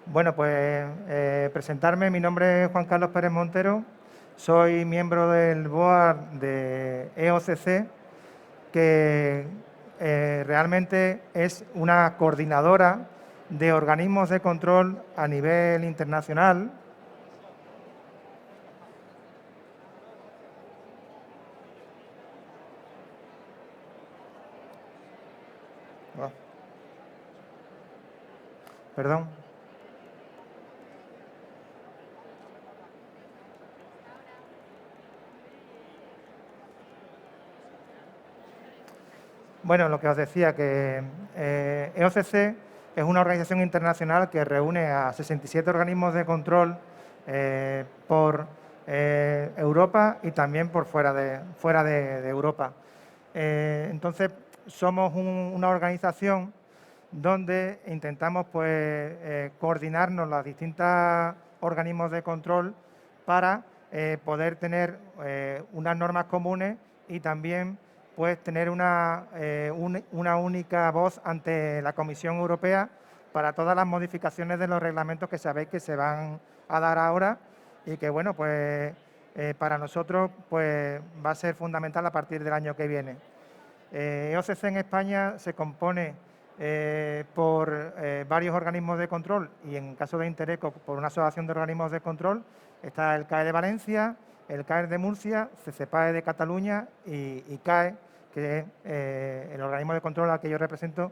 Bueno, pues presentarme, mi nombre es Juan Carlos Pérez Montero, soy miembro del board de EOCC, que realmente es una coordinadora de organismos de control a nivel internacional. Oh, perdón. Bueno, lo que os decía, que EOCC es una organización internacional que reúne a 67 organismos de control por Europa y también por fuera de Europa. Entonces, somos una organización donde intentamos pues, coordinarnos los distintos organismos de control para poder tener unas normas comunes y también pues, tener una única voz ante la Comisión Europea para todas las modificaciones de los reglamentos que sabéis que se van a dar ahora y que bueno, pues para nosotros pues, va a ser fundamental a partir del año que viene. EOCC en España se compone por varios organismos de control y en caso de Intereco por una asociación de organismos de control. Está el CAE de Valencia, el CAE de Murcia, CCPAE de Cataluña y CAE, que es el organismo de control al que yo represento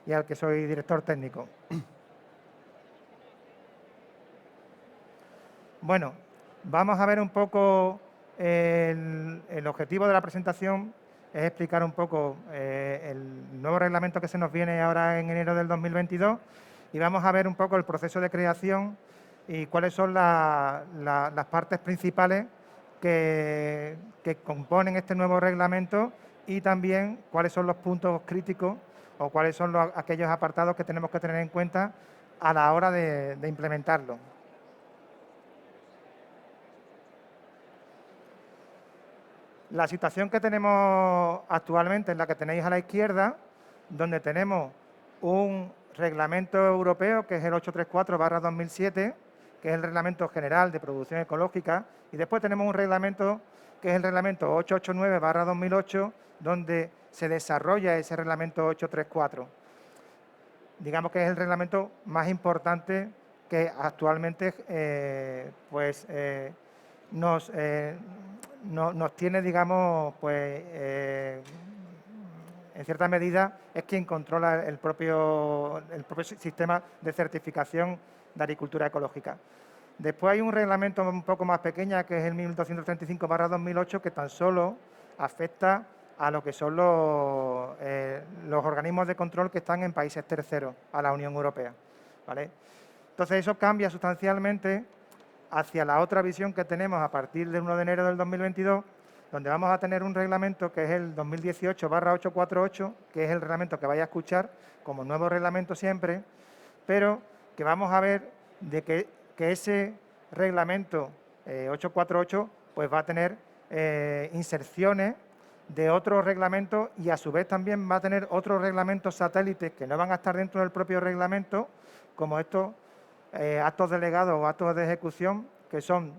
y al que soy director técnico. Bueno, vamos a ver un poco el objetivo de la presentación es explicar un poco el nuevo reglamento que se nos viene ahora en enero del 2022 y vamos a ver un poco el proceso de creación y cuáles son las partes principales que componen este nuevo reglamento y también cuáles son los puntos críticos o cuáles son aquellos apartados que tenemos que tener en cuenta a la hora de implementarlo. La situación que tenemos actualmente es la que tenéis a la izquierda, donde tenemos un reglamento europeo, que es el 834/2007, que es el Reglamento General de Producción Ecológica, y después tenemos un reglamento, que es el Reglamento 889/2008, donde se desarrolla ese Reglamento 834. Digamos que es el reglamento más importante que actualmente nos, nos tiene, digamos, pues en cierta medida es quien controla el propio sistema de certificación de agricultura ecológica. Después hay un reglamento un poco más pequeño, que es el 1235/2008, que tan solo afecta a lo que son los organismos de control que están en países terceros a la Unión Europea, ¿vale? Entonces, eso cambia sustancialmente hacia la otra visión que tenemos a partir del 1 de enero del 2022, donde vamos a tener un reglamento que es el 2018/848, que es el reglamento que vais a escuchar como nuevo reglamento siempre, pero que vamos a ver que ese reglamento 848 pues va a tener inserciones de otros reglamentos y a su vez también va a tener otros reglamentos satélites que no van a estar dentro del propio reglamento, como estos actos delegados o actos de ejecución, que son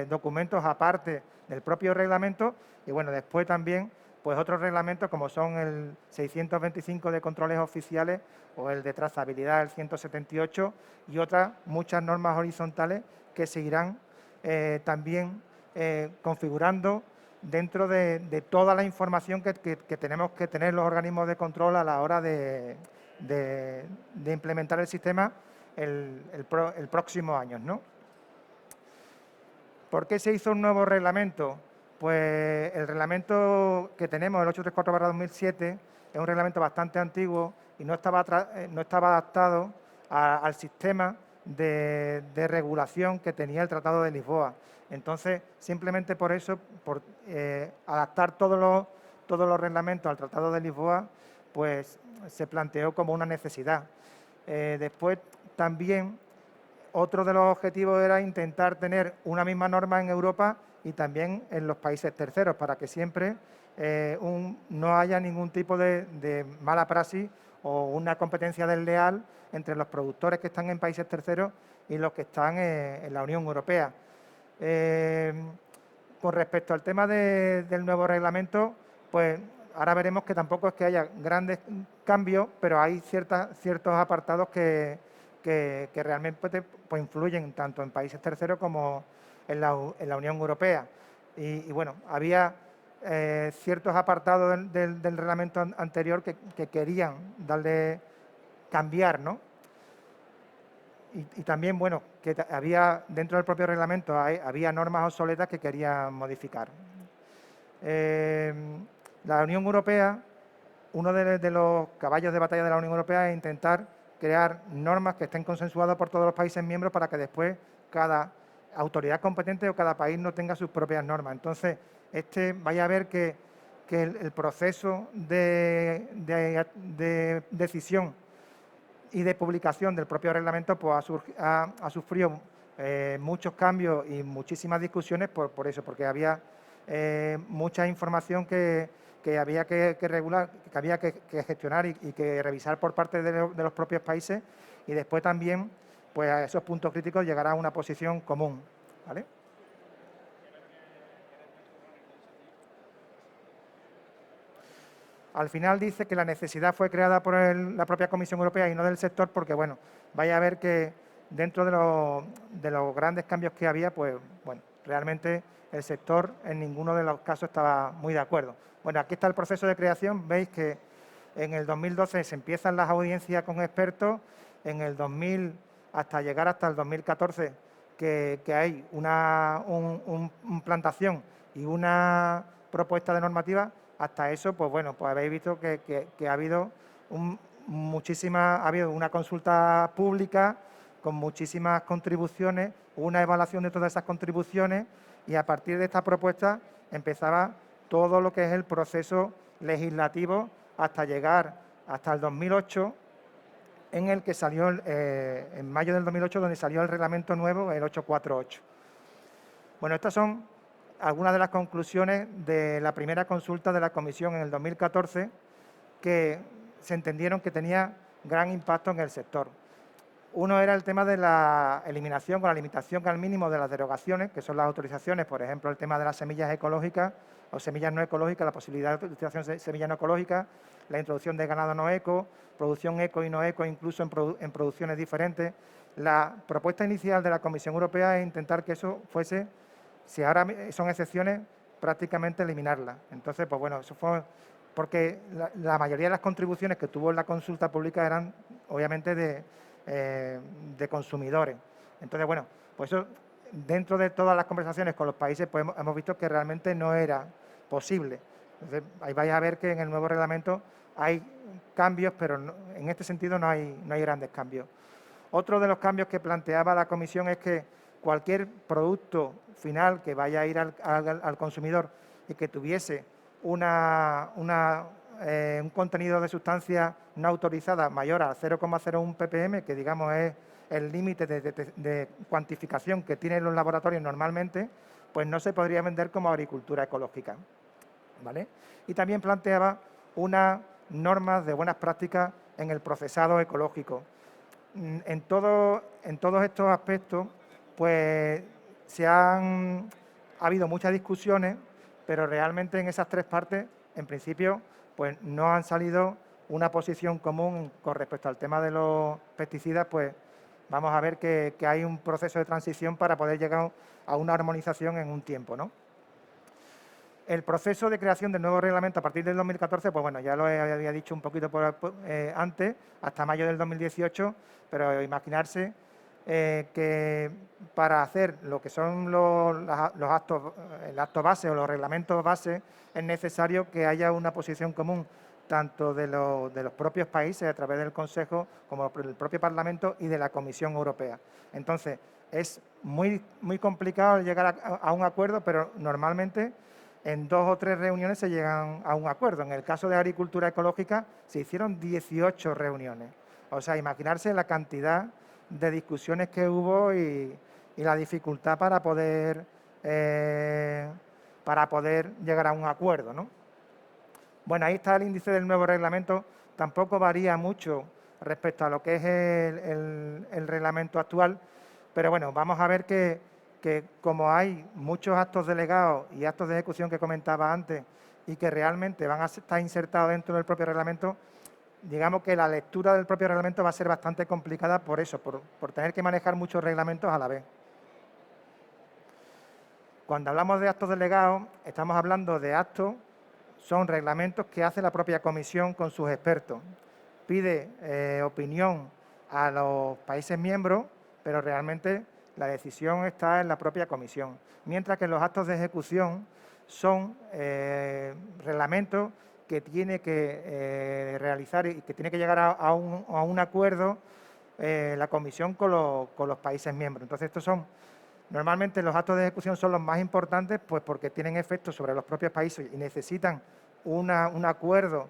documentos aparte del propio reglamento, y bueno, después también pues otros reglamentos como son el 625 de controles oficiales o el de trazabilidad, el 178, y otras muchas normas horizontales que seguirán también configurando dentro de toda la información que tenemos que tener los organismos de control a la hora de implementar el sistema el próximo año, ¿no? ¿Por qué se hizo un nuevo reglamento? Pues el reglamento que tenemos, el 834/2007, es un reglamento bastante antiguo y no estaba adaptado al sistema de regulación que tenía el Tratado de Lisboa. Entonces, simplemente por eso, por adaptar todos los reglamentos al Tratado de Lisboa, pues se planteó como una necesidad. Después, también, otro de los objetivos era intentar tener una misma norma en Europa y también en los países terceros, para que siempre no haya ningún tipo de mala praxis o una competencia desleal entre los productores que están en países terceros y los que están en la Unión Europea. Con respecto al tema del nuevo reglamento, pues ahora veremos que tampoco es que haya grandes cambios, pero hay ciertos apartados que realmente pues, influyen tanto en países terceros como en la Unión Europea. Y bueno, había ciertos apartados del reglamento anterior que querían cambiar, ¿no? Y también, bueno, que había dentro del propio reglamento había normas obsoletas que querían modificar. La Unión Europea, uno de los caballos de batalla de la Unión Europea es intentar crear normas que estén consensuadas por todos los países miembros para que después cada autoridad competente o cada país no tenga sus propias normas. Entonces, vaya a ver que el proceso de decisión y de publicación del propio reglamento pues, ha sufrido muchos cambios y muchísimas discusiones por eso, porque había mucha información que había que regular, que había que gestionar y que revisar por parte de los propios países, y después también pues, a esos puntos críticos llegará a una posición común, ¿vale? Al final dice que la necesidad fue creada por la propia Comisión Europea y no del sector, porque, bueno, vaya a ver que dentro de los grandes cambios que había, pues, bueno, realmente el sector en ninguno de los casos estaba muy de acuerdo. Bueno, aquí está el proceso de creación. Veis que en el 2012 se empiezan las audiencias con expertos, en el 2000 hasta llegar hasta el 2014 que hay una plantación y una propuesta de normativa. Hasta eso, pues bueno, pues habéis visto que ha habido ha habido una consulta pública con muchísimas contribuciones, una evaluación de todas esas contribuciones, y a partir de esta propuesta empezaba todo lo que es el proceso legislativo hasta llegar hasta el 2008, en el que salió, en mayo del 2008, donde salió el reglamento nuevo, el 848. Bueno, estas son algunas de las conclusiones de la primera consulta de la Comisión en el 2014, que se entendieron que tenía gran impacto en el sector. Uno era el tema de la eliminación o la limitación al mínimo de las derogaciones, que son las autorizaciones, por ejemplo, el tema de las semillas ecológicas o semillas no ecológicas, la posibilidad de utilización de semillas no ecológicas, la introducción de ganado no eco, producción eco y no eco, incluso en producciones diferentes. La propuesta inicial de la Comisión Europea es intentar que eso fuese, si ahora son excepciones, prácticamente eliminarlas. Entonces, pues bueno, eso fue porque la mayoría de las contribuciones que tuvo en la consulta pública eran, obviamente, de consumidores. Entonces, bueno, pues eso, dentro de todas las conversaciones con los países, pues hemos visto que realmente no era posible. Entonces, ahí vais a ver que en el nuevo reglamento hay cambios, pero en este sentido no hay grandes cambios. Otro de los cambios que planteaba la Comisión es que cualquier producto final que vaya a ir al consumidor y que tuviese un contenido de sustancia no autorizada mayor a 0,01 ppm, que digamos es el límite de cuantificación que tienen los laboratorios normalmente, pues no se podría vender como agricultura ecológica, ¿vale? Y también planteaba unas normas de buenas prácticas en el procesado ecológico. En todos estos aspectos, pues ha habido muchas discusiones, pero realmente en esas tres partes, en principio, pues no han salido una posición común con respecto al tema de los pesticidas. Pues vamos a ver que hay un proceso de transición para poder llegar a una armonización en un tiempo, ¿no? El proceso de creación del nuevo reglamento a partir del 2014, pues bueno, ya lo había dicho un poquito antes, hasta mayo del 2018, pero imaginarse que para hacer lo que son los actos, el acto base o los reglamentos base, es necesario que haya una posición común tanto de los propios países a través del Consejo como del propio Parlamento y de la Comisión Europea. Entonces, es muy complicado llegar a un acuerdo, pero normalmente en 2 o 3 reuniones se llegan a un acuerdo. En el caso de agricultura ecológica se hicieron 18 reuniones. O sea, imaginarse la cantidad de discusiones que hubo y la dificultad para poder llegar a un acuerdo, ¿no? Bueno, ahí está el índice del nuevo reglamento tampoco varía mucho respecto a lo que es el reglamento actual, pero bueno, vamos a ver que como hay muchos actos delegados y actos de ejecución que comentaba antes y que realmente van a estar insertados dentro del propio reglamento, digamos que la lectura del propio reglamento va a ser bastante complicada por eso, por tener que manejar muchos reglamentos a la vez. Cuando hablamos de actos delegados, estamos hablando de actos, son reglamentos que hace la propia comisión con sus expertos. Pide opinión a los países miembros, pero realmente la decisión está en la propia comisión. Mientras que los actos de ejecución son reglamentos que tiene que realizar y que tiene que llegar a un acuerdo la comisión con los países miembros. Entonces, estos son, normalmente los actos de ejecución son los más importantes, pues porque tienen efectos sobre los propios países y necesitan un acuerdo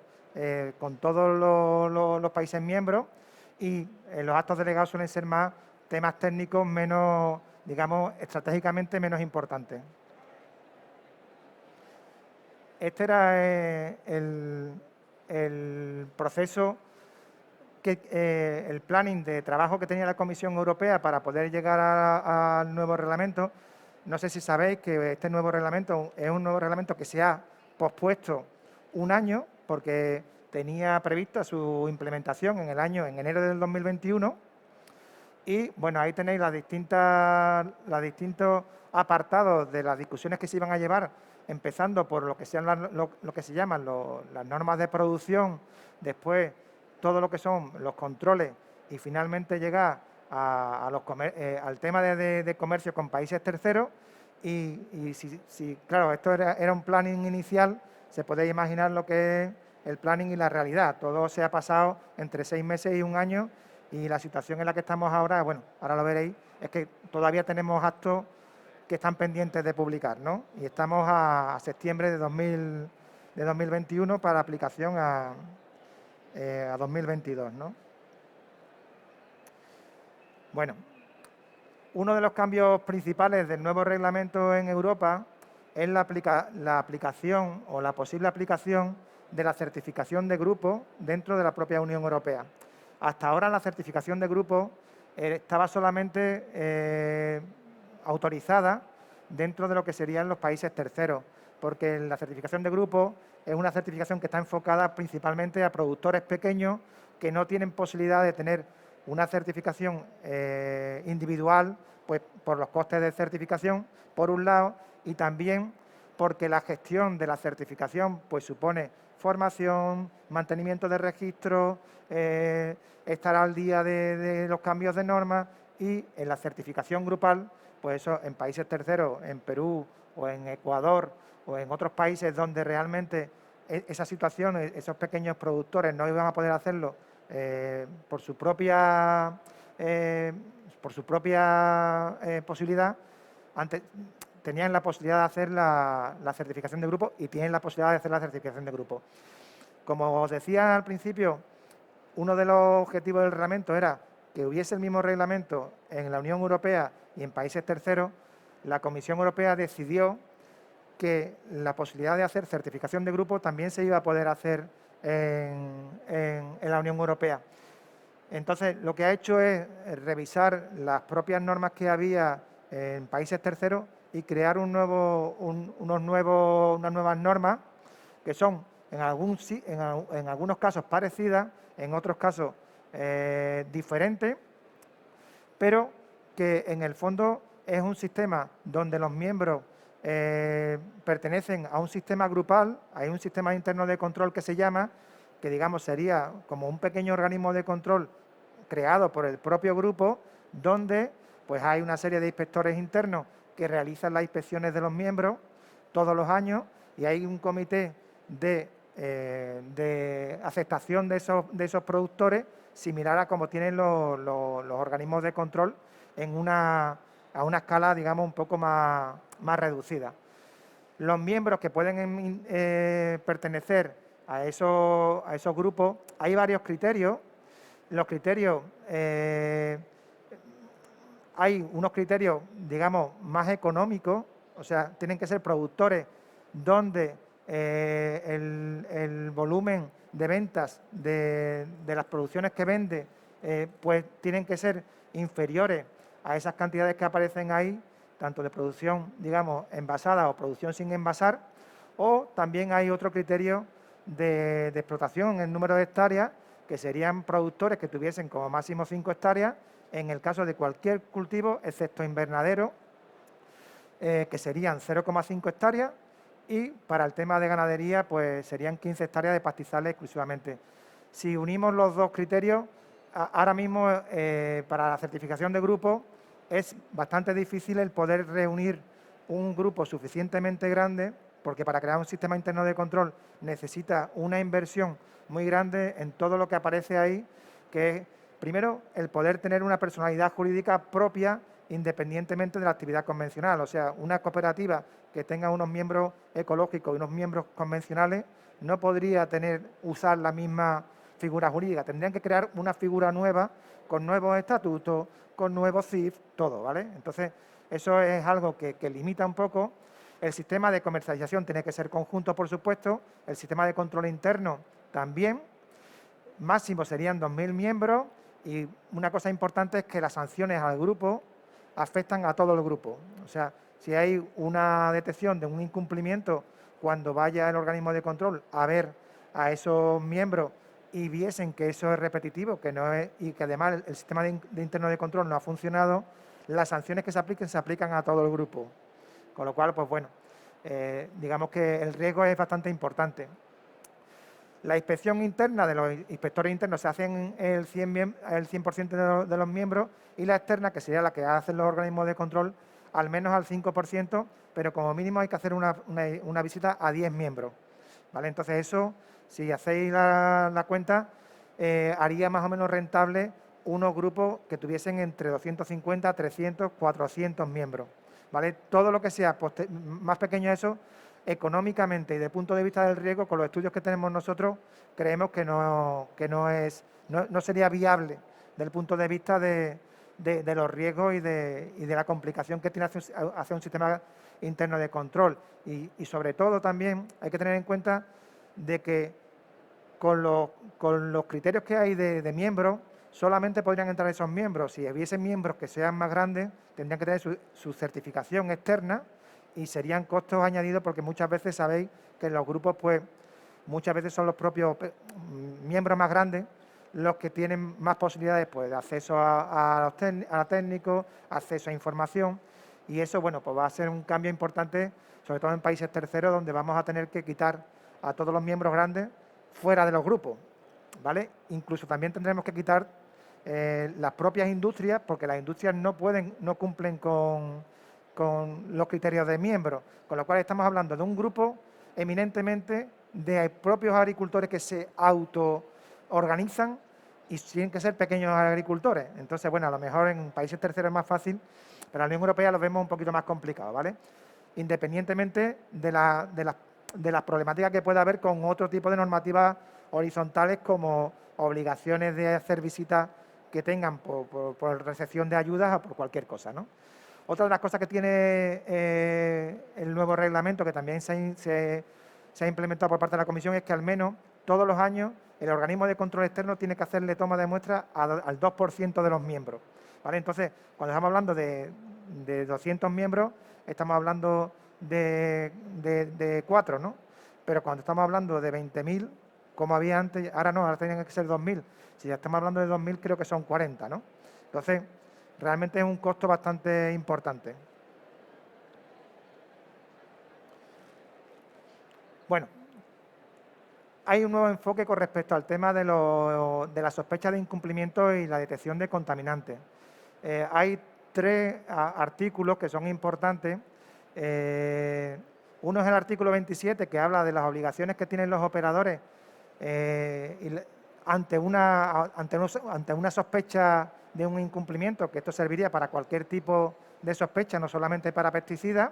con todos los países miembros, y los actos delegados suelen ser más temas técnicos, menos, digamos, estratégicamente menos importantes. Este era el proceso, el planning de trabajo que tenía la Comisión Europea para poder llegar al nuevo reglamento. No sé si sabéis que este nuevo reglamento es un nuevo reglamento que se ha pospuesto un año porque tenía prevista su implementación en enero del 2021. Y bueno, ahí tenéis los distintos apartados de las discusiones que se iban a llevar, empezando por lo que se llaman las normas de producción, después todo lo que son los controles y finalmente llegar al tema de comercio con países terceros. Y si claro, esto era un planning inicial, se podéis imaginar lo que es el planning y la realidad. Todo se ha pasado entre 6 meses y un año, y la situación en la que estamos ahora, bueno, ahora lo veréis, es que todavía tenemos actos que están pendientes de publicar, ¿no? Y estamos a septiembre de 2021 para aplicación a 2022, ¿no? Bueno, uno de los cambios principales del nuevo reglamento en Europa es la aplicación o la posible aplicación de la certificación de grupo dentro de la propia Unión Europea. Hasta ahora la certificación de grupo estaba solamente autorizada dentro de lo que serían los países terceros, porque la certificación de grupo es una certificación que está enfocada principalmente a productores pequeños que no tienen posibilidad de tener una certificación individual, pues por los costes de certificación, por un lado, y también porque la gestión de la certificación pues supone formación, mantenimiento de registros, estar al día de los cambios de normas, y en la certificación grupal, pues eso en países terceros, en Perú o en Ecuador o en otros países donde realmente esa situación, esos pequeños productores no iban a poder hacerlo por su propia posibilidad, antes tenían la posibilidad de hacer la certificación de grupo, y tienen la posibilidad de hacer la certificación de grupo. Como os decía al principio, uno de los objetivos del reglamento era que hubiese el mismo reglamento en la Unión Europea y en países terceros. La Comisión Europea decidió que la posibilidad de hacer certificación de grupo también se iba a poder hacer en la Unión Europea. Entonces, lo que ha hecho es revisar las propias normas que había en países terceros y crear unas nuevas normas que son en algunos casos parecidas, en otros casos diferentes, pero que en el fondo es un sistema donde los miembros pertenecen a un sistema grupal. Hay un sistema interno de control que se llama, que digamos sería como un pequeño organismo de control creado por el propio grupo, donde pues hay una serie de inspectores internos que realizan las inspecciones de los miembros todos los años, y hay un comité de aceptación de esos productores, similar a como tienen los organismos de control a una escala, digamos, un poco más reducida. Los miembros que pueden pertenecer a esos grupos, hay varios criterios. Los criterios, hay unos criterios, digamos, más económicos, o sea, tienen que ser productores donde el volumen de ventas de las producciones que vende, pues tienen que ser inferiores a esas cantidades que aparecen ahí, tanto de producción, digamos, envasada o producción sin envasar, o también hay otro criterio de explotación en número de hectáreas, que serían productores que tuviesen como máximo 5 hectáreas, en el caso de cualquier cultivo, excepto invernadero, que serían 0,5 hectáreas, y para el tema de ganadería, pues serían 15 hectáreas de pastizales exclusivamente. Si unimos los dos criterios, ahora mismo para la certificación de grupo es bastante difícil el poder reunir un grupo suficientemente grande, porque para crear un sistema interno de control necesita una inversión muy grande en todo lo que aparece ahí, que es, primero, el poder tener una personalidad jurídica propia independientemente de la actividad convencional. O sea, una cooperativa que tenga unos miembros ecológicos y unos miembros convencionales no podría usar la misma figura jurídica. Tendrían que crear una figura nueva con nuevos estatutos, con nuevos CIF, todo, ¿vale? Entonces, eso es algo que limita un poco. El sistema de comercialización tiene que ser conjunto, por supuesto. El sistema de control interno también. Máximo serían 2.000 miembros, y una cosa importante es que las sanciones al grupo afectan a todo el grupo. O sea, si hay una detección de un incumplimiento, cuando vaya el organismo de control a ver a esos miembros y viesen que eso es repetitivo, que no es, y que además el sistema de interno de control no ha funcionado, las sanciones que se aplican a todo el grupo. Con lo cual, pues bueno, digamos que el riesgo es bastante importante. La inspección interna de los inspectores internos se hacen el 100% de los miembros, y la externa, que sería la que hacen los organismos de control, al menos al 5%, pero como mínimo hay que hacer una visita a 10 miembros. ¿Vale? Entonces eso, si hacéis la cuenta, haría más o menos rentable unos grupos que tuviesen entre 250, 300, 400 miembros. ¿Vale? Todo lo que sea más pequeño a eso, económicamente y desde el punto de vista del riesgo, con los estudios que tenemos nosotros, creemos que no sería viable desde el punto de vista de los riesgos y de la complicación que tiene hacer un sistema interno de control. Y sobre todo también hay que tener en cuenta de que con los criterios que hay de miembros, solamente podrían entrar esos miembros. Si hubiesen miembros que sean más grandes, tendrían que tener su certificación externa, y serían costos añadidos, porque muchas veces sabéis que en los grupos, pues muchas veces son los propios miembros más grandes los que tienen más posibilidades, pues, de acceso a técnicos, acceso a información, y eso, bueno, pues va a ser un cambio importante, sobre todo en países terceros, donde vamos a tener que quitar a todos los miembros grandes fuera de los grupos, ¿vale? Incluso también tendremos que quitar las propias industrias, porque las industrias no cumplen con los criterios de miembros, con lo cual estamos hablando de un grupo eminentemente de propios agricultores que se autoorganizan y tienen que ser pequeños agricultores. Entonces, bueno, a lo mejor en países terceros es más fácil, pero en la Unión Europea lo vemos un poquito más complicado, ¿vale? Independientemente de las problemáticas que pueda haber con otro tipo de normativas horizontales, como obligaciones de hacer visitas que tengan por recepción de ayudas o por cualquier cosa, ¿no? Otra de las cosas que tiene el nuevo reglamento, que también se ha implementado por parte de la Comisión, es que al menos todos los años el organismo de control externo tiene que hacerle toma de muestras al 2% de los miembros, ¿vale? Entonces, cuando estamos hablando de 200 miembros, estamos hablando de 4, ¿no? Pero cuando estamos hablando de 20.000, como había antes, ahora no, ahora tienen que ser 2.000. Si ya estamos hablando de 2.000, creo que son 40, ¿no? Entonces, realmente es un costo bastante importante. Bueno, hay un nuevo enfoque con respecto al tema de la sospecha de incumplimiento y la detección de contaminantes. Hay 3 artículos que son importantes. Uno es el artículo 27, que habla de las obligaciones que tienen los operadores ante una sospecha de un incumplimiento, que esto serviría para cualquier tipo de sospecha, no solamente para pesticidas,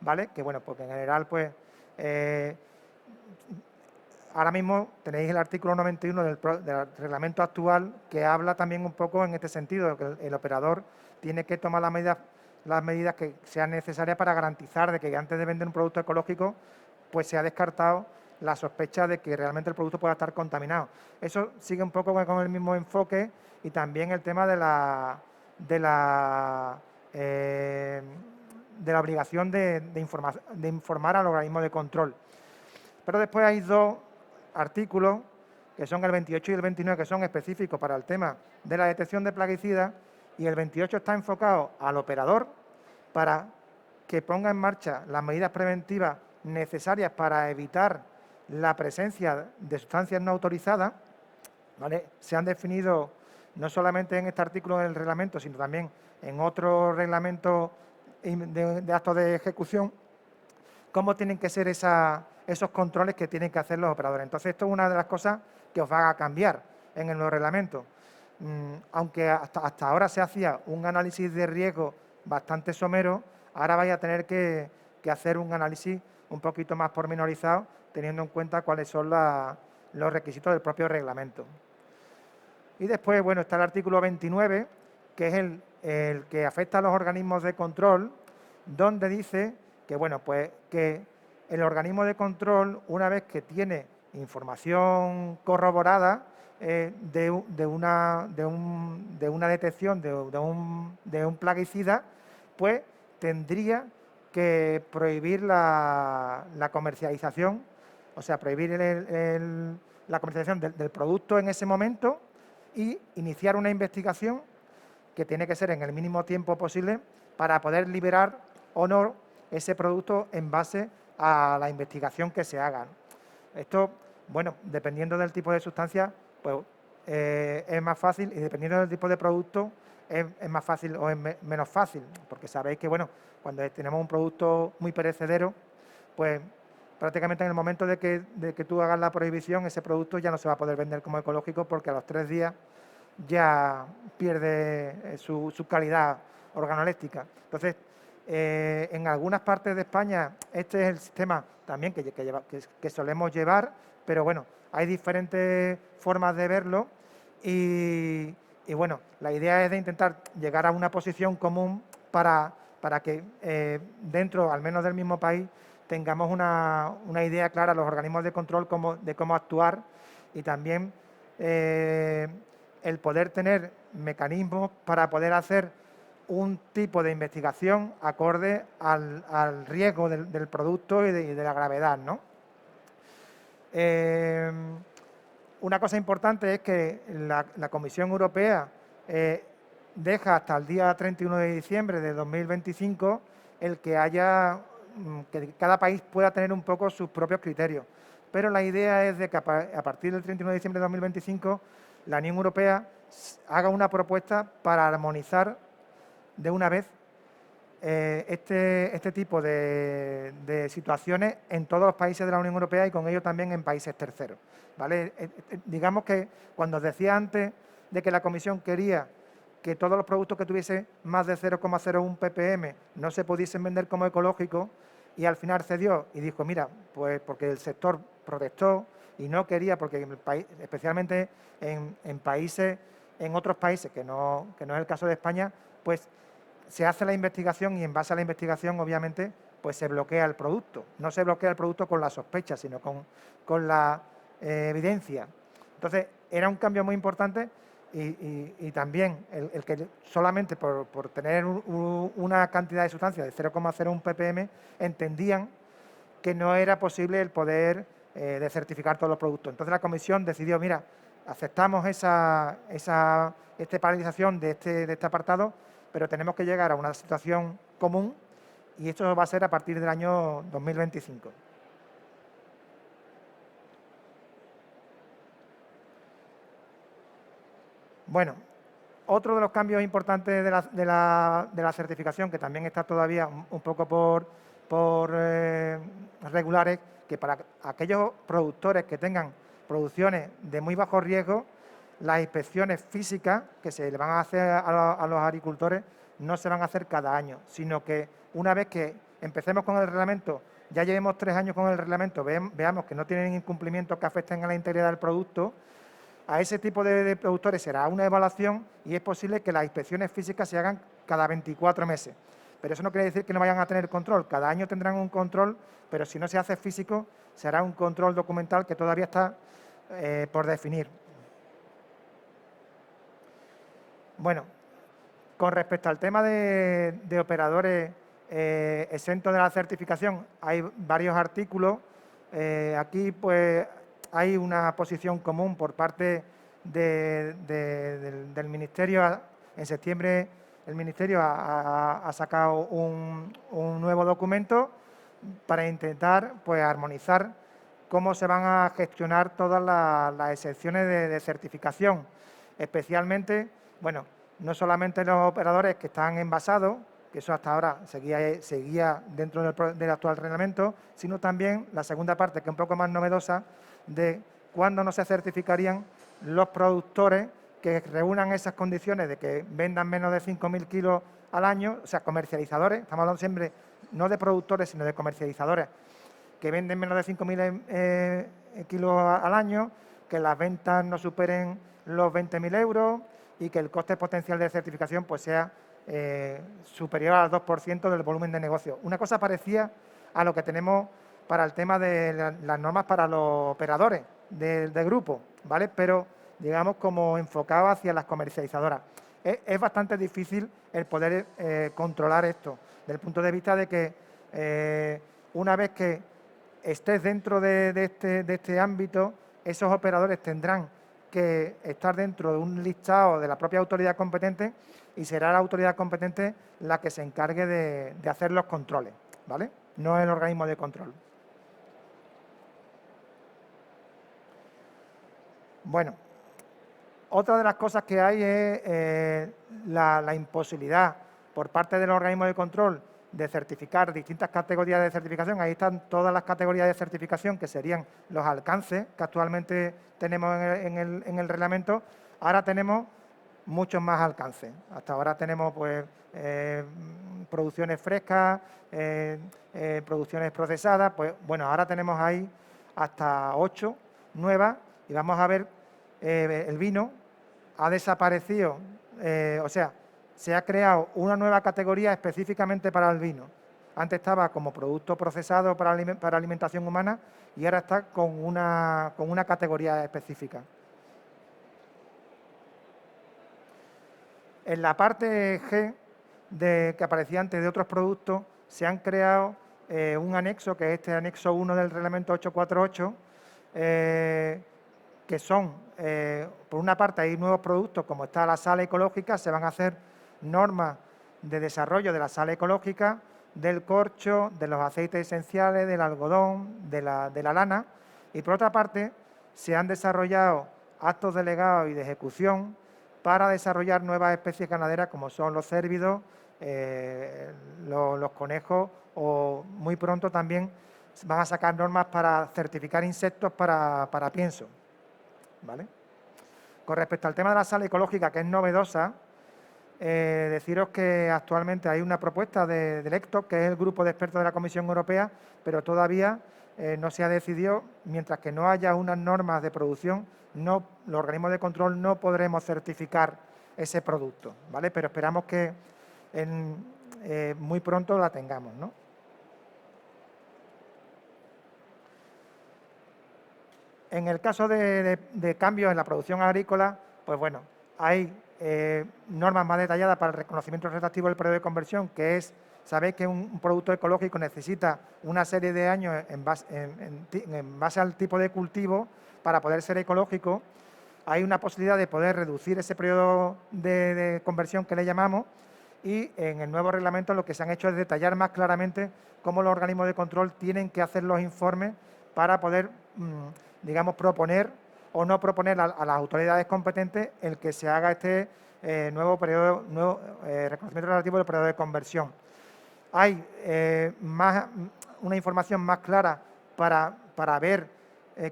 ¿vale? Que bueno, porque en general, pues, ahora mismo tenéis el artículo 91 del reglamento actual, que habla también un poco en este sentido, que el operador tiene que tomar las medidas que sean necesarias para garantizar de que antes de vender un producto ecológico, pues se ha descartado la sospecha de que realmente el producto pueda estar contaminado. Eso sigue un poco con el mismo enfoque y también el tema de la, eh, de la obligación de informar al organismo de control. Pero después hay dos artículos, que son el 28 y el 29, que son específicos para el tema de la detección de plaguicidas, y el 28 está enfocado al operador para que ponga en marcha las medidas preventivas necesarias para evitar la presencia de sustancias no autorizadas, ¿vale? Se han definido no solamente en este artículo del reglamento, sino también en otros reglamentos de actos de ejecución, cómo tienen que ser esos controles que tienen que hacer los operadores. Entonces, esto es una de las cosas que os va a cambiar en el nuevo reglamento. Aunque hasta ahora se hacía un análisis de riesgo bastante somero, ahora vais a tener que hacer un análisis un poquito más pormenorizado, teniendo en cuenta cuáles son los requisitos del propio reglamento. Y después, bueno, está el artículo 29, que es el que afecta a los organismos de control, donde dice que, bueno, pues que el organismo de control, una vez que tiene información corroborada de una detección de un plaguicida, pues tendría que prohibir la comercialización, o sea, prohibir la comercialización del producto en ese momento y iniciar una investigación que tiene que ser en el mínimo tiempo posible para poder liberar o no ese producto en base a la investigación que se haga. Esto, bueno, dependiendo del tipo de sustancia, pues es más fácil, y dependiendo del tipo de producto es más fácil o es menos fácil, porque sabéis que, bueno, cuando tenemos un producto muy perecedero, pues prácticamente en el momento de que tú hagas la prohibición, ese producto ya no se va a poder vender como ecológico, porque a los 3 días ya pierde su calidad organoléptica. Entonces, en algunas partes de España este es el sistema también que solemos llevar, pero bueno, hay diferentes formas de verlo y bueno, la idea es de intentar llegar a una posición común para que dentro, al menos del mismo país, tengamos una idea clara, los organismos de control, de cómo actuar, y también el poder tener mecanismos para poder hacer un tipo de investigación acorde al riesgo del producto y de la gravedad, ¿no? Una cosa importante es que la Comisión Europea deja hasta el día 31 de diciembre de 2025 el que que cada país pueda tener un poco sus propios criterios. Pero la idea es de que a partir del 31 de diciembre de 2025 la Unión Europea haga una propuesta para armonizar de una vez este tipo de situaciones en todos los países de la Unión Europea y con ello también en países terceros, ¿vale? Digamos que cuando os decía antes de que la Comisión quería que todos los productos que tuviesen más de 0,01 ppm no se pudiesen vender como ecológicos, y al final cedió y dijo, mira, pues porque el sector protestó y no quería, porque en el país, especialmente en otros países, que no es el caso de España, pues se hace la investigación y en base a la investigación, obviamente, pues se bloquea el producto. No se bloquea el producto con la sospecha, sino con la evidencia. Entonces, era un cambio muy importante y también el que solamente por tener una cantidad de sustancia de 0,01 ppm entendían que no era posible el poder de certificar todos los productos. Entonces la Comisión decidió, mira, aceptamos esta paralización de este apartado, pero tenemos que llegar a una situación común y esto va a ser a partir del año 2025. Bueno, otro de los cambios importantes de la certificación, que también está todavía un poco por regular, es que para aquellos productores que tengan producciones de muy bajo riesgo, las inspecciones físicas que se le van a hacer a los agricultores no se van a hacer cada año, sino que una vez que empecemos con el reglamento, ya llevemos 3 años con el reglamento, veamos que no tienen incumplimientos que afecten a la integridad del producto, a ese tipo de productores será una evaluación y es posible que las inspecciones físicas se hagan cada 24 meses. Pero eso no quiere decir que no vayan a tener control. Cada año tendrán un control, pero si no se hace físico, será un control documental que todavía está por definir. Bueno, con respecto al tema de operadores exentos de la certificación, hay varios artículos. Aquí pues hay una posición común por parte del Ministerio. En septiembre el Ministerio ha sacado un nuevo documento para intentar pues armonizar cómo se van a gestionar todas las excepciones de certificación, especialmente, bueno, no solamente los operadores que están envasados, que eso hasta ahora seguía dentro del actual reglamento, sino también la segunda parte, que es un poco más novedosa, de cuándo no se certificarían los productores que reúnan esas condiciones de que vendan menos de 5.000 kilos al año, o sea, comercializadores, estamos hablando siempre no de productores, sino de comercializadores, que venden menos de 5.000 kilos al año, que las ventas no superen los 20.000 euros y que el coste potencial de certificación pues sea superior al 2% del volumen de negocio. Una cosa parecida a lo que tenemos para el tema de las normas para los operadores de grupo, ¿vale? Pero, digamos, como enfocado hacia las comercializadoras. Es bastante difícil el poder controlar esto, desde el punto de vista de que una vez que estés dentro de este ámbito, esos operadores tendrán que estar dentro de un listado de la propia autoridad competente y será la autoridad competente la que se encargue de hacer los controles, ¿vale? No el organismo de control. Bueno, otra de las cosas que hay es la imposibilidad por parte del organismo de control de certificar distintas categorías de certificación. Ahí están todas las categorías de certificación que serían los alcances que actualmente tenemos en el reglamento. Ahora tenemos muchos más alcances. Hasta ahora tenemos pues producciones frescas, producciones procesadas. Pues bueno, ahora tenemos ahí hasta 8 nuevas y vamos a ver el vino ha desaparecido, o sea, se ha creado una nueva categoría específicamente para el vino. Antes estaba como producto procesado para alimentación humana y ahora está con una categoría específica. En la parte G que aparecía antes de otros productos, se han creado un anexo, que es este anexo 1 del reglamento 848, que son, por una parte, hay nuevos productos, como está la sal ecológica, se van a hacer normas de desarrollo de la sal ecológica, del corcho, de los aceites esenciales, del algodón, de la lana, y por otra parte, se han desarrollado actos delegados y de ejecución para desarrollar nuevas especies ganaderas, como son los cérvidos, los conejos, o muy pronto también van a sacar normas para certificar insectos para pienso. ¿Vale? Con respecto al tema de la sal ecológica, que es novedosa, deciros que actualmente hay una propuesta del ECTO, que es el grupo de expertos de la Comisión Europea, pero todavía no se ha decidido, mientras que no haya unas normas de producción, los organismos de control no podremos certificar ese producto, ¿vale? Pero esperamos que muy pronto la tengamos, ¿no? En el caso de cambios en la producción agrícola, pues bueno, hay normas más detalladas para el reconocimiento retroactivo del periodo de conversión, que es, sabéis que un producto ecológico necesita una serie de años en base al tipo de cultivo para poder ser ecológico. Hay una posibilidad de poder reducir ese periodo de conversión que le llamamos, y en el nuevo reglamento lo que se han hecho es detallar más claramente cómo los organismos de control tienen que hacer los informes para poder, digamos, proponer o no proponer a las autoridades competentes el que se haga este nuevo reconocimiento relativo del periodo de conversión. Hay una información más clara para ver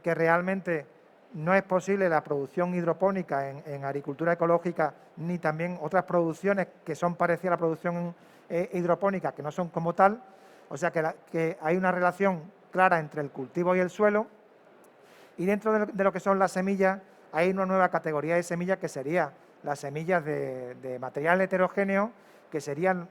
que realmente no es posible la producción hidropónica en agricultura ecológica, ni también otras producciones que son parecidas a la producción hidropónica, que no son como tal. O sea que hay una relación clara entre el cultivo y el suelo. Y dentro de lo que son las semillas, hay una nueva categoría de semillas que sería las semillas de material heterogéneo, que serían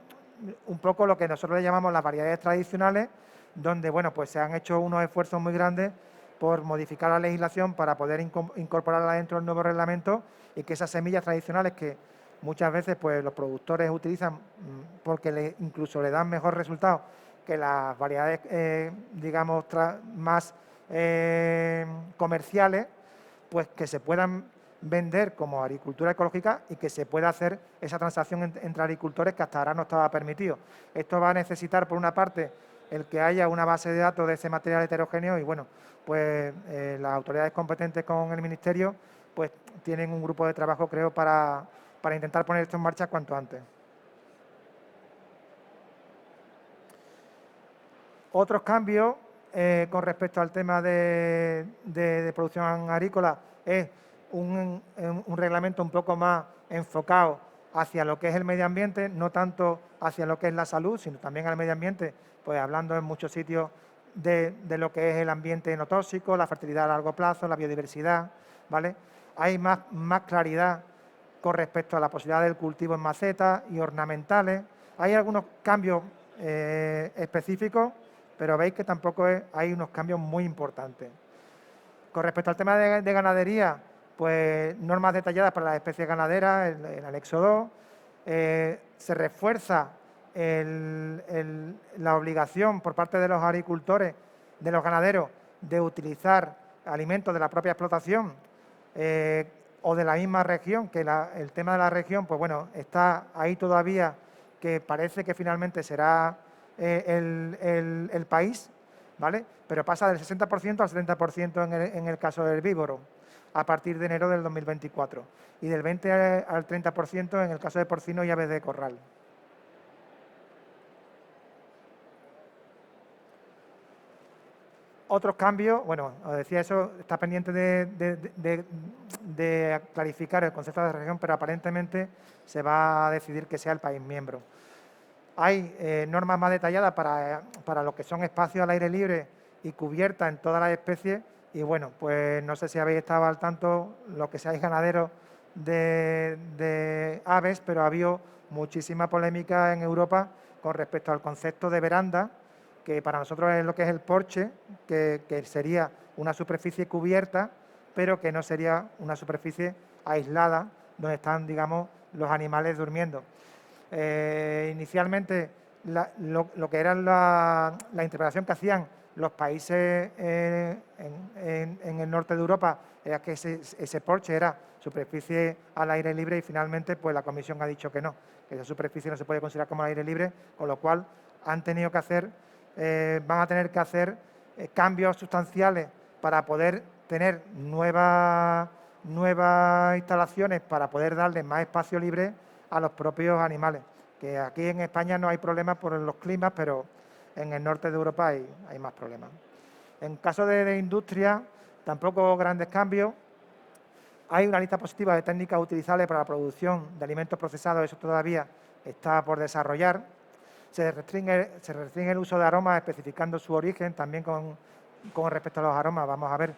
un poco lo que nosotros le llamamos las variedades tradicionales, donde bueno, pues se han hecho unos esfuerzos muy grandes por modificar la legislación para poder incorporarla dentro del nuevo reglamento y que esas semillas tradicionales que muchas veces pues, los productores utilizan porque incluso le dan mejor resultado que las variedades, digamos, más comerciales, pues que se puedan vender como agricultura ecológica y que se pueda hacer esa transacción entre agricultores que hasta ahora no estaba permitido. Esto va a necesitar, por una parte, el que haya una base de datos de ese material heterogéneo y, bueno, pues las autoridades competentes con el Ministerio pues tienen un grupo de trabajo, creo, para intentar poner esto en marcha cuanto antes. Otros cambios con respecto al tema de producción agrícola es un reglamento un poco más enfocado hacia lo que es el medio ambiente, no tanto hacia lo que es la salud, sino también al medio ambiente, pues hablando en muchos sitios de lo que es el ambiente no tóxico, la fertilidad a largo plazo, la biodiversidad, ¿vale? Hay más claridad con respecto a la posibilidad del cultivo en macetas y ornamentales. Hay algunos cambios específicos, pero veis que tampoco hay unos cambios muy importantes. Con respecto al tema de ganadería, pues normas detalladas para las especies ganaderas, el anexo 2, se refuerza la obligación por parte de los agricultores, de los ganaderos, de utilizar alimentos de la propia explotación o de la misma región, que el tema de la región, pues bueno, está ahí todavía, que parece que finalmente será el país, ¿vale? Pero pasa del 60% al 70% en el caso del herbívoro, a partir de enero del 2024, y del 20 al 30% en el caso de porcino y aves de corral. Otros cambios, bueno, os decía eso, está pendiente de clarificar el concepto de región, pero aparentemente se va a decidir que sea el país miembro. Hay normas más detalladas para lo que son espacios al aire libre y cubiertas en todas las especies. Y bueno, pues no sé si habéis estado al tanto, lo que seáis ganaderos de aves, pero ha habido muchísima polémica en Europa con respecto al concepto de veranda, que para nosotros es lo que es el porche, que sería una superficie cubierta, pero que no sería una superficie aislada donde están, digamos, los animales durmiendo. Inicialmente, lo que era la interpretación que hacían los países en el norte de Europa era que ese porche era superficie al aire libre y finalmente pues la Comisión ha dicho que no, que esa superficie no se puede considerar como al aire libre, con lo cual van a tener que hacer cambios sustanciales para poder tener nuevas instalaciones para poder darle más espacio libre a los propios animales, que aquí en España no hay problemas por los climas, pero en el norte de Europa hay más problemas. En caso de industria, tampoco grandes cambios. Hay una lista positiva de técnicas utilizables para la producción de alimentos procesados, eso todavía está por desarrollar. Se restringe el uso de aromas especificando su origen, también con respecto a los aromas. Vamos a ver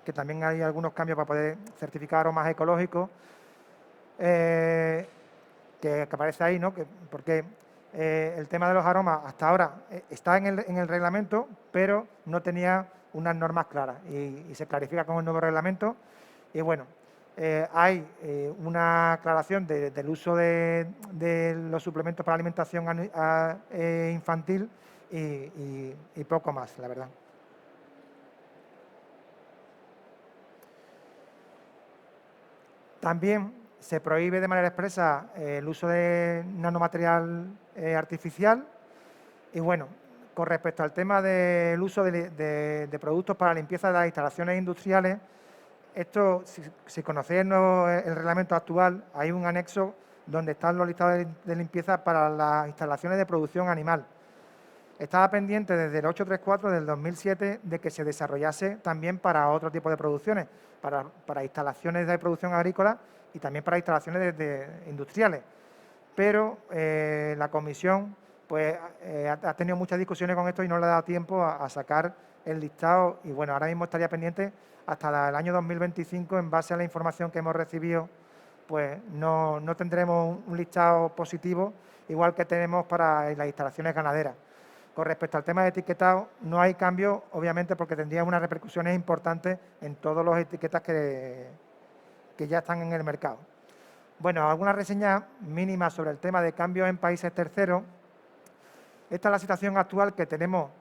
que también hay algunos cambios para poder certificar aromas ecológicos. Que aparece ahí, ¿no? Porque el tema de los aromas hasta ahora está en el reglamento, pero no tenía unas normas claras y se clarifica con el nuevo reglamento. Y bueno, hay una aclaración del uso de los suplementos para alimentación infantil y poco más, la verdad. También se prohíbe de manera expresa el uso de nanomaterial artificial y bueno, con respecto al tema del uso de productos para limpieza de las instalaciones industriales, esto, si conocéis el reglamento actual, hay un anexo donde están los listados de limpieza para las instalaciones de producción animal. Estaba pendiente desde el 834 del 2007 de que se desarrollase también para otro tipo de producciones, para instalaciones de producción agrícola y también para instalaciones industriales. Pero la comisión pues, ha tenido muchas discusiones con esto y no le ha dado tiempo a sacar el listado. Y bueno, ahora mismo estaría pendiente hasta el año 2025 en base a la información que hemos recibido pues no tendremos un listado positivo, igual que tenemos para las instalaciones ganaderas. Con respecto al tema de etiquetado, no hay cambio, obviamente, porque tendría unas repercusiones importantes en todas las etiquetas que ya están en el mercado. Bueno, algunas reseñas mínimas sobre el tema de cambios en países terceros. Esta es la situación actual que tenemos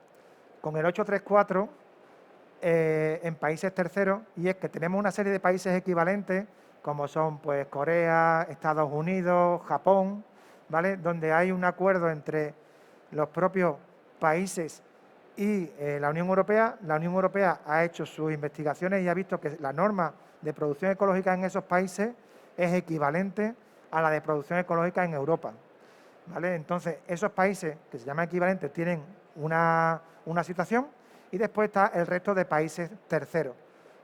con el 834 en países terceros, y es que tenemos una serie de países equivalentes, como son pues Corea, Estados Unidos, Japón, ¿vale? Donde hay un acuerdo entre los propios países y la Unión Europea. La Unión Europea ha hecho sus investigaciones y ha visto que la norma de producción ecológica en esos países es equivalente a la de producción ecológica en Europa, ¿vale? Entonces, esos países que se llaman equivalentes tienen una situación, y después está el resto de países terceros,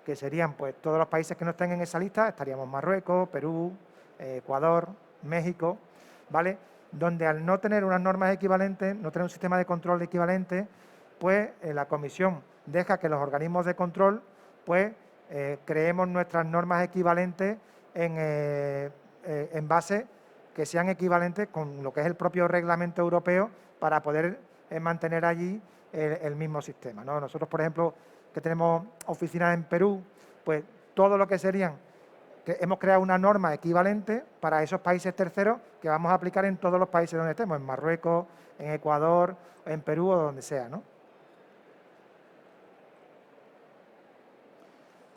que serían pues todos los países que no estén en esa lista. Estaríamos Marruecos, Perú, Ecuador, México, ¿vale? Donde al no tener unas normas equivalentes, no tener un sistema de control equivalente, pues la Comisión deja que los organismos de control pues creemos nuestras normas equivalentes en base que sean equivalentes con lo que es el propio reglamento europeo, para poder mantener allí el mismo sistema, ¿no? Nosotros, por ejemplo, que tenemos oficinas en Perú, pues todo lo que serían, que hemos creado una norma equivalente para esos países terceros que vamos a aplicar en todos los países donde estemos, en Marruecos, en Ecuador, en Perú o donde sea, ¿no?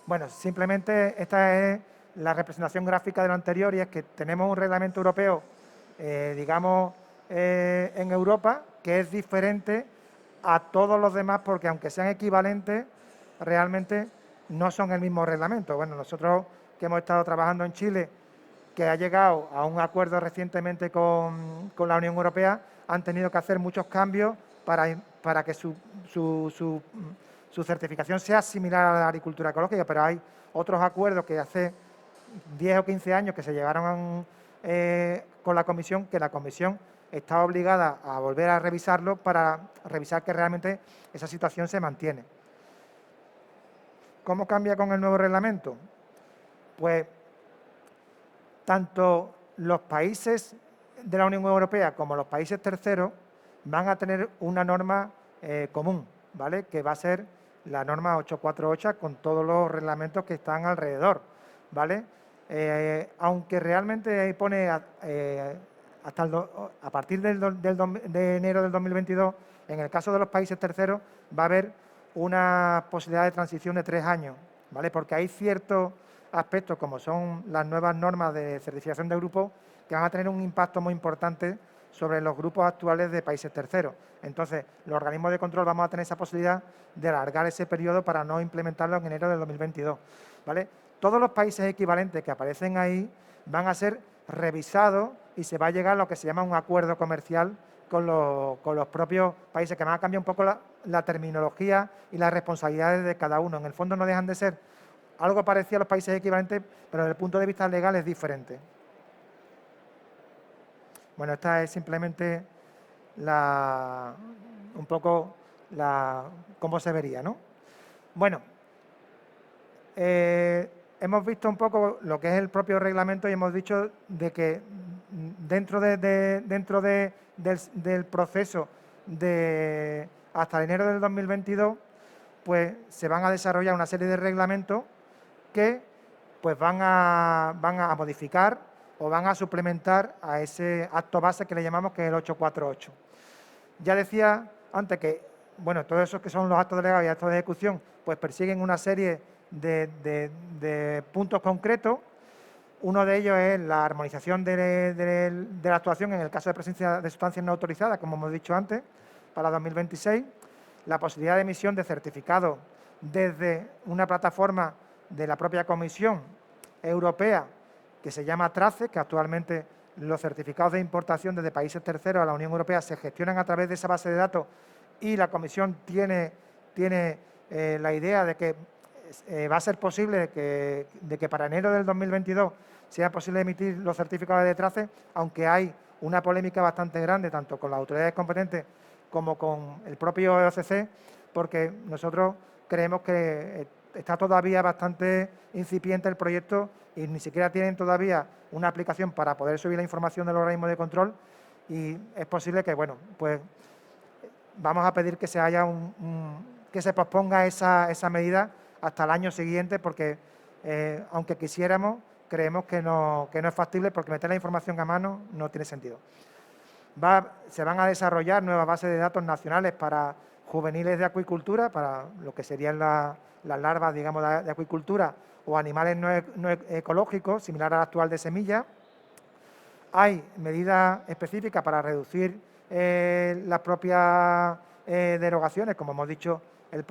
Bueno, simplemente esta es la representación gráfica de lo anterior, y es que tenemos un reglamento europeo, digamos, en Europa, que es diferente a todos los demás, porque aunque sean equivalentes, realmente no son el mismo reglamento. Bueno, nosotros que hemos estado trabajando en Chile, que ha llegado a un acuerdo recientemente con la Unión Europea, han tenido que hacer muchos cambios para que su certificación sea similar a la agricultura ecológica, pero hay otros acuerdos que hace 10 o 15 años que se llevaron con la Comisión, que la Comisión está obligada a volver a revisarlo para revisar que realmente esa situación se mantiene. ¿Cómo cambia con el nuevo reglamento? Pues tanto los países de la Unión Europea como los países terceros van a tener una norma común, ¿vale? Que va a ser la norma 848 con todos los reglamentos que están alrededor, ¿vale? Aunque realmente ahí pone a partir de enero del 2022, en el caso de los países terceros, va a haber una posibilidad de transición de 3 años, ¿vale? Porque hay ciertos aspectos, como son las nuevas normas de certificación de grupos, que van a tener un impacto muy importante sobre los grupos actuales de países terceros. Entonces, los organismos de control vamos a tener esa posibilidad de alargar ese periodo para no implementarlo en enero del 2022, ¿vale? Todos los países equivalentes que aparecen ahí van a ser revisados y se va a llegar a lo que se llama un acuerdo comercial con los propios países, que van a cambiar un poco la terminología y las responsabilidades de cada uno. En el fondo no dejan de ser algo parecido a los países equivalentes, pero desde el punto de vista legal es diferente. Bueno, esta es simplemente un poco cómo se vería, ¿no? Bueno, hemos visto un poco lo que es el propio reglamento, y hemos dicho de que dentro del proceso hasta enero del 2022, pues se van a desarrollar una serie de reglamentos que pues van a modificar o van a suplementar a ese acto base que le llamamos, que es el 848. Ya decía antes que, bueno, todos esos que son los actos delegados y actos de ejecución, pues persiguen una serie de puntos concretos. Uno de ellos es la armonización de la actuación en el caso de presencia de sustancias no autorizadas, como hemos dicho antes, para 2026, la posibilidad de emisión de certificados desde una plataforma de la propia Comisión Europea que se llama TRACE, que actualmente los certificados de importación desde países terceros a la Unión Europea se gestionan a través de esa base de datos, y la Comisión tiene la idea de que va a ser posible de que para enero del 2022 sea posible emitir los certificados de TRACE, aunque hay una polémica bastante grande tanto con las autoridades competentes como con el propio EOCC, porque nosotros creemos que está todavía bastante incipiente el proyecto y ni siquiera tienen todavía una aplicación para poder subir la información del organismo de control, y es posible que, bueno, pues vamos a pedir que que se posponga esa medida hasta el año siguiente, porque aunque quisiéramos, creemos que no es factible, porque meter la información a mano no tiene sentido. Se van a desarrollar nuevas bases de datos nacionales para juveniles de acuicultura, para lo que serían las larvas, digamos, de acuicultura o animales no ecológicos, similar al actual de semilla. Hay medidas específicas para reducir las propias derogaciones, como hemos dicho, el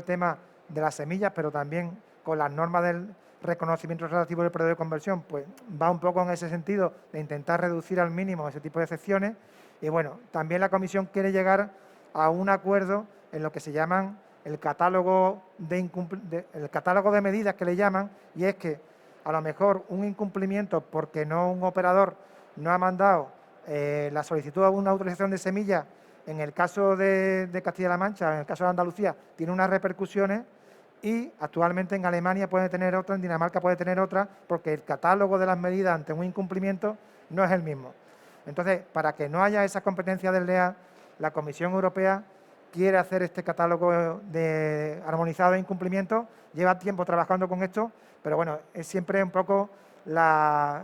tema de las semillas, pero también con las normas del reconocimiento relativo del periodo de conversión, pues va un poco en ese sentido de intentar reducir al mínimo ese tipo de excepciones. Y bueno, también la Comisión quiere llegar a un acuerdo en lo que se llaman el catálogo de medidas que le llaman, y es que a lo mejor un incumplimiento porque un operador no ha mandado la solicitud de una autorización de semilla, en el caso de Castilla-La Mancha, en el caso de Andalucía, tiene unas repercusiones, y actualmente en Alemania puede tener otra, en Dinamarca puede tener otra, porque el catálogo de las medidas ante un incumplimiento no es el mismo. Entonces, para que no haya esa competencia desleal, la Comisión Europea quiere hacer este catálogo armonizado de incumplimientos. Lleva tiempo trabajando con esto, pero bueno, es siempre un poco las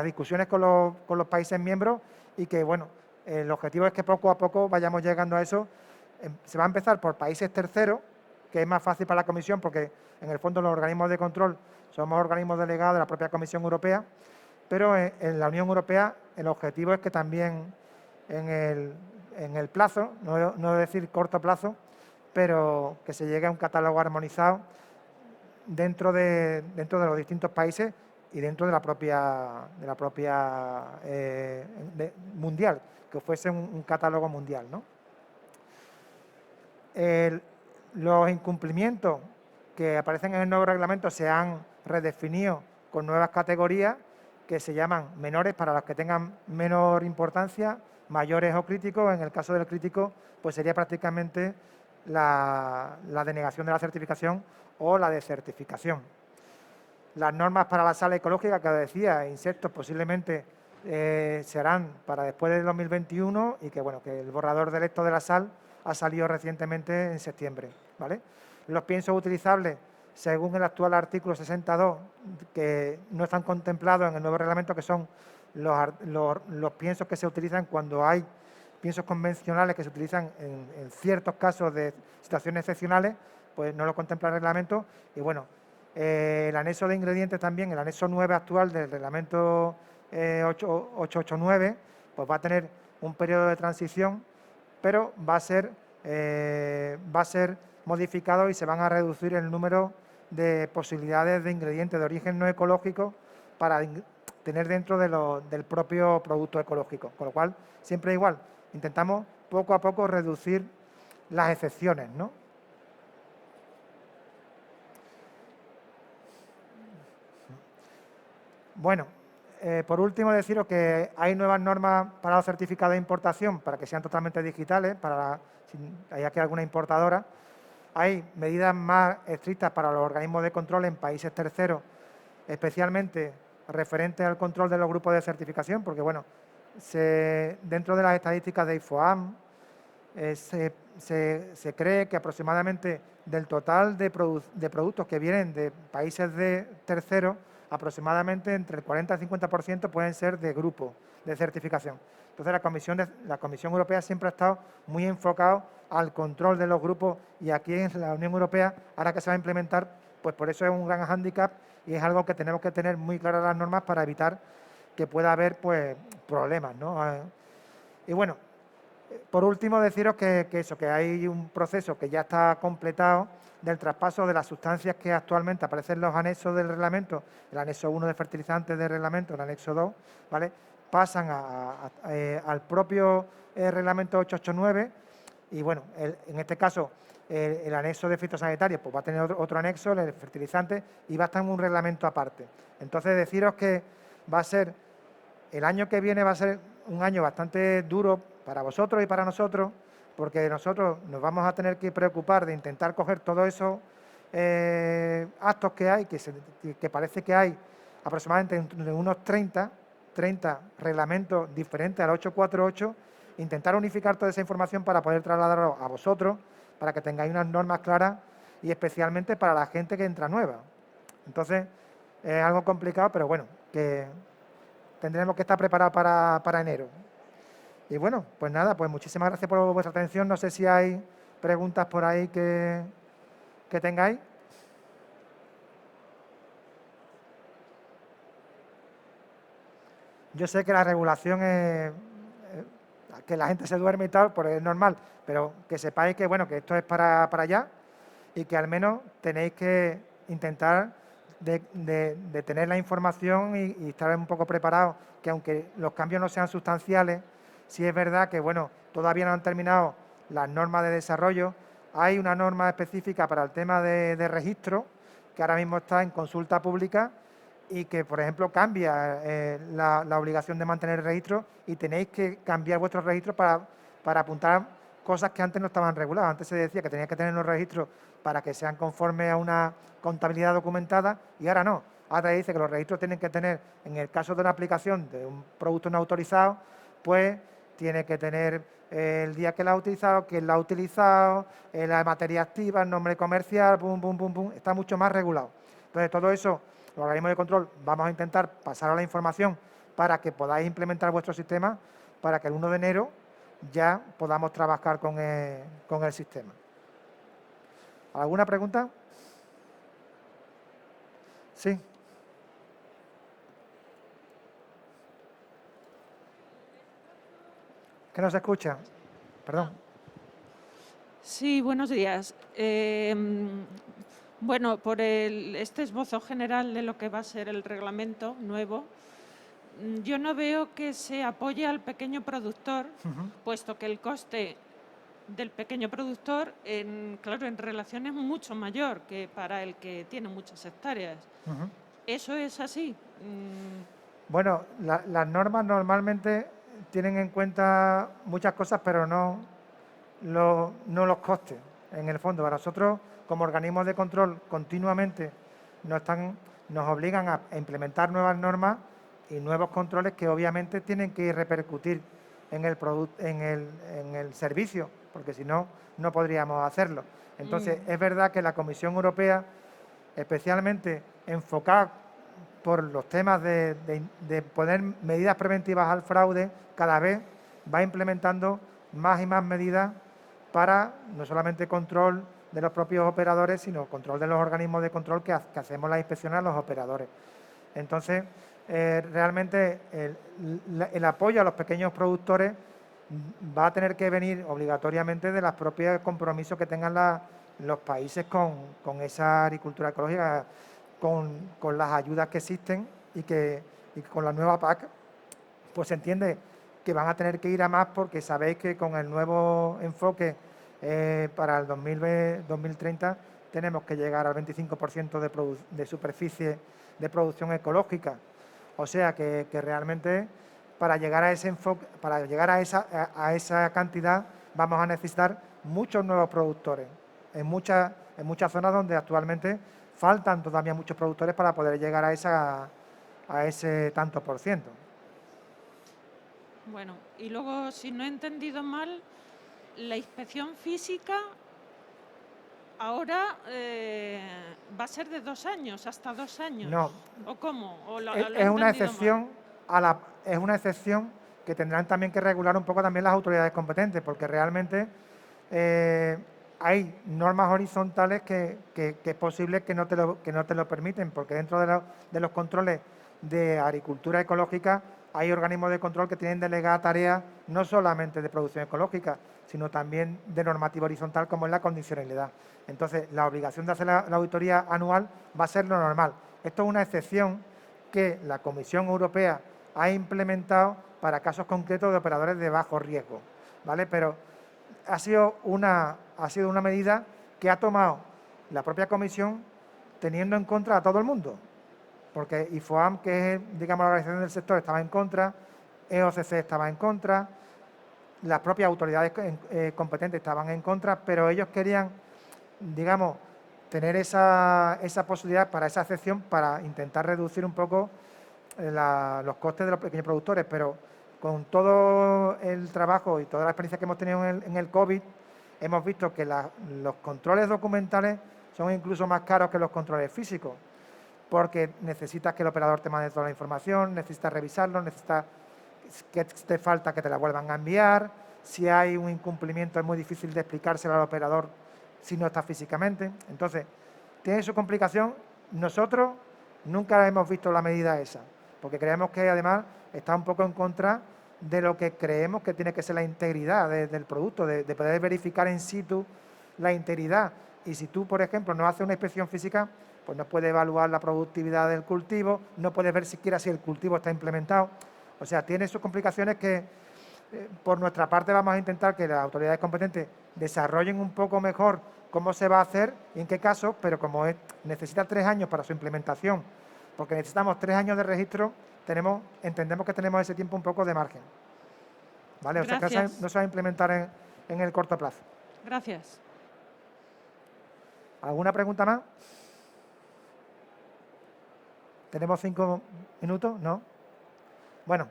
discusiones con los países miembros, y que, bueno, el objetivo es que poco a poco vayamos llegando a eso. Se va a empezar por países terceros, que es más fácil para la Comisión, porque en el fondo los organismos de control somos organismos delegados de la propia Comisión Europea, pero en la Unión Europea el objetivo es que también en el plazo, no decir corto plazo, pero que se llegue a un catálogo armonizado dentro de los distintos países y dentro de la propia mundial, que fuese un catálogo mundial, ¿no? Los incumplimientos que aparecen en el nuevo reglamento se han redefinido con nuevas categorías que se llaman menores para los que tengan menor importancia, mayores o críticos. En el caso del crítico, pues sería prácticamente la denegación de la certificación o la desertificación. Las normas para la sal ecológica, que decía, insectos, posiblemente serán para después del 2021, y que, bueno, que el borrador del esto de la sal ha salido recientemente en septiembre, ¿vale? Los piensos utilizables, según el actual artículo 62, que no están contemplados en el nuevo reglamento, que son los piensos que se utilizan cuando hay piensos convencionales que se utilizan en ciertos casos de situaciones excepcionales, pues no lo contempla el reglamento. Y bueno, el anexo de ingredientes también, el anexo 9 actual del reglamento 889, pues va a tener un periodo de transición, pero va a ser modificado, y se van a reducir el número de posibilidades de ingredientes de origen no ecológico para tener dentro del propio producto ecológico. Con lo cual, siempre igual, intentamos poco a poco reducir las excepciones, ¿no? Bueno, por último, deciros que hay nuevas normas para los certificados de importación, para que sean totalmente digitales, si hay aquí alguna importadora. Hay medidas más estrictas para los organismos de control en países terceros, especialmente referentes al control de los grupos de certificación, porque, bueno, dentro de las estadísticas de IFOAM se cree que aproximadamente del total de productos que vienen de países de terceros, aproximadamente entre el 40 y el 50% pueden ser de grupo de certificación. Entonces, la Comisión Europea siempre ha estado muy enfocado al control de los grupos, y aquí en la Unión Europea, ahora que se va a implementar, pues por eso es un gran hándicap, y es algo que tenemos que tener muy claras las normas para evitar que pueda haber, pues, problemas, ¿no? Y bueno, por último, deciros que hay un proceso que ya está completado del traspaso de las sustancias que actualmente aparecen en los anexos del reglamento, el anexo 1 de fertilizantes del reglamento, el anexo 2, ¿vale? Pasan al propio reglamento 889, y bueno, en este caso el anexo de fitosanitarios pues va a tener otro anexo, el fertilizante, y va a estar en un reglamento aparte. Entonces, deciros que el año que viene va a ser un año bastante duro para vosotros y para nosotros, porque nosotros nos vamos a tener que preocupar de intentar coger todo eso actos que hay, que parece que hay aproximadamente entre unos 30 reglamentos diferentes al 848, intentar unificar toda esa información para poder trasladarlo a vosotros, para que tengáis unas normas claras y especialmente para la gente que entra nueva. Entonces, es algo complicado, pero bueno, que tendremos que estar preparados para enero. Y bueno, pues nada, pues muchísimas gracias por vuestra atención. No sé si hay preguntas por ahí que tengáis. Yo sé que la regulación es que la gente se duerme y tal, pues es normal, pero que sepáis que bueno, que esto es para allá y que al menos tenéis que intentar de tener la información y estar un poco preparados, que aunque los cambios no sean sustanciales, sí es verdad que bueno, todavía no han terminado las normas de desarrollo. Hay una norma específica para el tema de registro, que ahora mismo está en consulta pública y que, por ejemplo, cambia la obligación de mantener el registro y tenéis que cambiar vuestros registros para apuntar cosas que antes no estaban reguladas. Antes se decía que teníais que tener los registros para que sean conformes a una contabilidad documentada y ahora no. Ahora dice que los registros tienen que tener, en el caso de una aplicación de un producto no autorizado, pues tiene que tener el día que la ha utilizado, quién la ha utilizado, la materia activa, el nombre comercial, pum, pum, pum, pum, está mucho más regulado. Entonces, todo eso, los organismos de control, vamos a intentar pasar la información para que podáis implementar vuestro sistema, para que el 1 de enero ya podamos trabajar con el sistema. ¿Alguna pregunta? Sí. ¿Que no se escucha? Perdón. Sí, buenos días. Bueno, por este esbozo general de lo que va a ser el reglamento nuevo, yo no veo que se apoye al pequeño productor, puesto que el coste del pequeño productor, claro, en relación es mucho mayor que para el que tiene muchas hectáreas. ¿Eso es así? Bueno, las normas normalmente tienen en cuenta muchas cosas, pero no los costes. En el fondo, para nosotros, como organismos de control, continuamente nos obligan a implementar nuevas normas y nuevos controles que obviamente tienen que repercutir en el servicio, porque si no, no podríamos hacerlo. Entonces, es verdad que la Comisión Europea, especialmente enfocada por los temas de poner medidas preventivas al fraude, cada vez va implementando más y más medidas para no solamente control de los propios operadores, sino control de los organismos de control que hacemos la inspección a los operadores. Entonces, realmente el apoyo a los pequeños productores va a tener que venir obligatoriamente de los propios compromisos que tengan los países con esa agricultura ecológica, con las ayudas que existen y con la nueva PAC, pues se entiende que van a tener que ir a más porque sabéis que con el nuevo enfoque para el 2030 tenemos que llegar al 25% de superficie de producción ecológica. O sea que realmente para llegar a ese enfoque, para llegar a esa cantidad vamos a necesitar muchos nuevos productores en muchas zonas donde actualmente faltan todavía muchos productores para poder llegar a ese tanto por ciento. Bueno, y luego, si no he entendido mal, la inspección física ahora va a ser de 2 años, hasta 2 años. No. ¿O cómo? ¿O lo Es he una entendido mal? es una excepción que tendrán también que regular un poco también las autoridades competentes, porque realmente hay normas horizontales que es posible que no te lo permiten, porque dentro de los controles de agricultura ecológica hay organismos de control que tienen delegada tareas no solamente de producción ecológica, sino también de normativa horizontal como es la condicionalidad. Entonces, la obligación de hacer la auditoría anual va a ser lo normal. Esto es una excepción que la Comisión Europea ha implementado para casos concretos de operadores de bajo riesgo, ¿vale? Pero ha sido una medida que ha tomado la propia Comisión teniendo en contra a todo el mundo, porque IFOAM, que es, digamos, la organización del sector, estaba en contra, EOCC estaba en contra, las propias autoridades competentes estaban en contra, pero ellos querían, digamos, tener esa posibilidad para esa excepción para intentar reducir un poco los costes de los pequeños productores, pero con todo el trabajo y toda la experiencia que hemos tenido en el COVID, hemos visto que los controles documentales son incluso más caros que los controles físicos, porque necesitas que el operador te mande toda la información, necesitas revisarlo, necesitas que te falta que te la vuelvan a enviar. Si hay un incumplimiento es muy difícil de explicárselo al operador si no está físicamente. Entonces, tiene su complicación. Nosotros nunca hemos visto la medida esa, porque creemos que además está un poco en contra de lo que creemos que tiene que ser la integridad del producto, de poder verificar in situ la integridad. Y si tú, por ejemplo, no haces una inspección física, pues no puedes evaluar la productividad del cultivo, no puedes ver siquiera si el cultivo está implementado. O sea, tiene sus complicaciones que, por nuestra parte, vamos a intentar que las autoridades competentes desarrollen un poco mejor cómo se va a hacer y en qué casos, pero como necesita 3 años para su implementación, porque necesitamos 3 años de registro, entendemos que tenemos ese tiempo un poco de margen. ¿Vale? O sea, que no se va a implementar en el corto plazo. Gracias. ¿Alguna pregunta más? ¿Tenemos 5 minutos? ¿No? Bueno,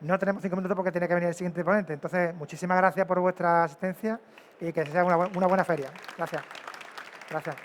no tenemos 5 minutos porque tiene que venir el siguiente ponente. Entonces, muchísimas gracias por vuestra asistencia y que sea una buena feria. Gracias. Gracias.